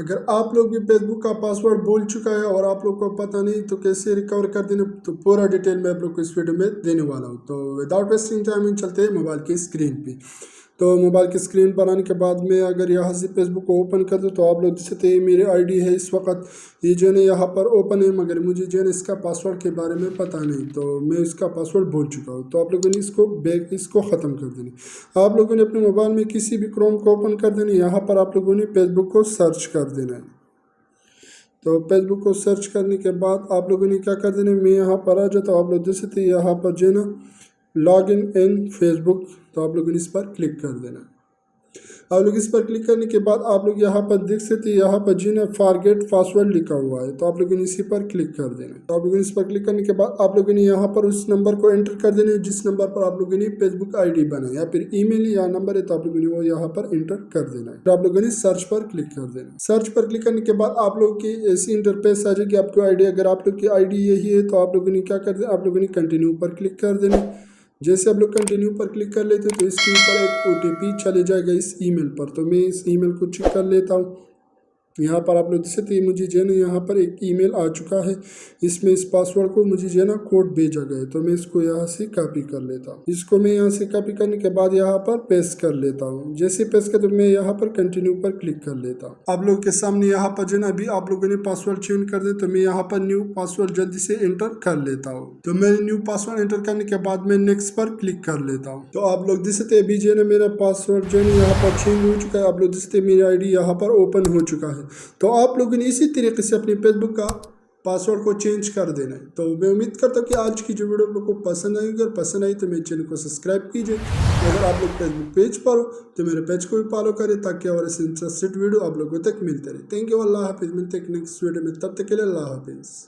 अगर आप लोग भी फेसबुक का पासवर्ड भूल चुका है और आप लोग को पता नहीं तो कैसे रिकवर कर देना, तो पूरा डिटेल में आप लोग को इस वीडियो में देने वाला हूँ। तो विदाउट वेस्टिंग टाइम चलते हैं मोबाइल की स्क्रीन पे। तो मोबाइल की स्क्रीन पर आने के बाद में अगर यहाँ से फेसबुक को ओपन कर दूँ तो आप लोग देख सकते हैं मेरी आईडी है इस वक्त, ये जो है ना यहाँ पर ओपन है, मगर मुझे जो है ना इसका पासवर्ड के बारे में पता नहीं, तो मैं इसका पासवर्ड भूल चुका हूँ। तो आप लोगों ने इसको ख़त्म कर देना। आप लोगों ने अपने मोबाइल में किसी भी क्रोम को ओपन कर देना, यहाँ पर आप लोगों ने फेसबुक को सर्च कर देना है। तो फेसबुक को सर्च करने के बाद आप लोगों ने क्या कर देना, मैं यहाँ पर आ जाता हूँ। आप लोग देख सकते हैं यहाँ पर जो है ना लॉग इन फेसबुक, तो आप लोगों ने इस पर क्लिक कर देना। आप लोग इस पर क्लिक करने के बाद आप लोग यहाँ पर देख सकते हैं यहाँ पर जी ना फॉरगेट पासवर्ड लिखा हुआ है, तो आप लोगों ने इसी पर क्लिक कर देना। तो आप लोगों ने इस पर क्लिक करने के बाद आप लोगों ने यहाँ पर उस नंबर को एंटर कर देना है जिस नंबर पर आप लोगों ने फेसबुक आईडी बनाई, या फिर ईमेल या नंबर है तो आप लोगों ने वो यहाँ पर एंटर कर देना है। तो आप लोगों ने सर्च पर क्लिक कर देना। सर्च पर क्लिक करने के बाद आप लोग की ऐसी इंटरफेस आ जाएगी आपकी आईडी। अगर आप लोग की आईडी यही है तो आप लोगों ने क्या कर देना, आप लोगों ने कंटिन्यू पर क्लिक कर देना। जैसे आप लोग कंटिन्यू पर क्लिक कर लेते हो तो इसके ऊपर एक OTP चले जाएगा इस ईमेल पर, तो मैं इस ईमेल को चेक कर लेता हूँ। यहाँ पर आप लोग देख सकते हैं मुझे जो है ना यहाँ पर एक ईमेल आ चुका है, इसमें इस पासवर्ड को मुझे जो है ना कोड भेजा गया है, तो मैं इसको यहाँ से कॉपी कर लेता हूँ। इसको मैं यहाँ से कॉपी करने के बाद यहाँ पर पेस्ट कर लेता हूँ। जैसे पेस्ट कर तो मैं यहाँ पर कंटिन्यू पर क्लिक कर लेता हूँ। आप लोग के सामने यहाँ पर जो है ना अभी आप लोगों ने पासवर्ड चेंज कर दे, तो मैं यहाँ पर न्यू पासवर्ड जल्दी से एंटर कर लेता हूँ। तो मैंने न्यू पासवर्ड एंटर करने के बाद मैं नेक्स्ट पर क्लिक कर लेता हूँ। तो आप लोग देख सकते हैं अभी जो है ना मेरा पासवर्ड जो है यहाँ पर चेंज हो चुका है। आप लोग देख सकते हैं मेरी आईडी यहाँ पर ओपन हो चुका है। तो आप लोगों ने इसी तरीके से अपने फेसबुक का पासवर्ड को चेंज कर देना है। तो मैं उम्मीद करता हूँ कि आज की जो वीडियो आप लोग को पसंद आएगी, अगर पसंद आई तो मेरे चैनल को सब्सक्राइब कीजिए। अगर आप लोग फेसबुक पेज पर हो तो मेरे पेज को भी फॉलो करें ताकि और ऐसे इंटरेस्टेड वीडियो आप लोगों तक मिलते रहे। थैंक यू, अल्लाह हाफिज़। मिलते हैं नेक्स्ट वीडियो में, तब तक के लिए अल्लाह हाफिज़।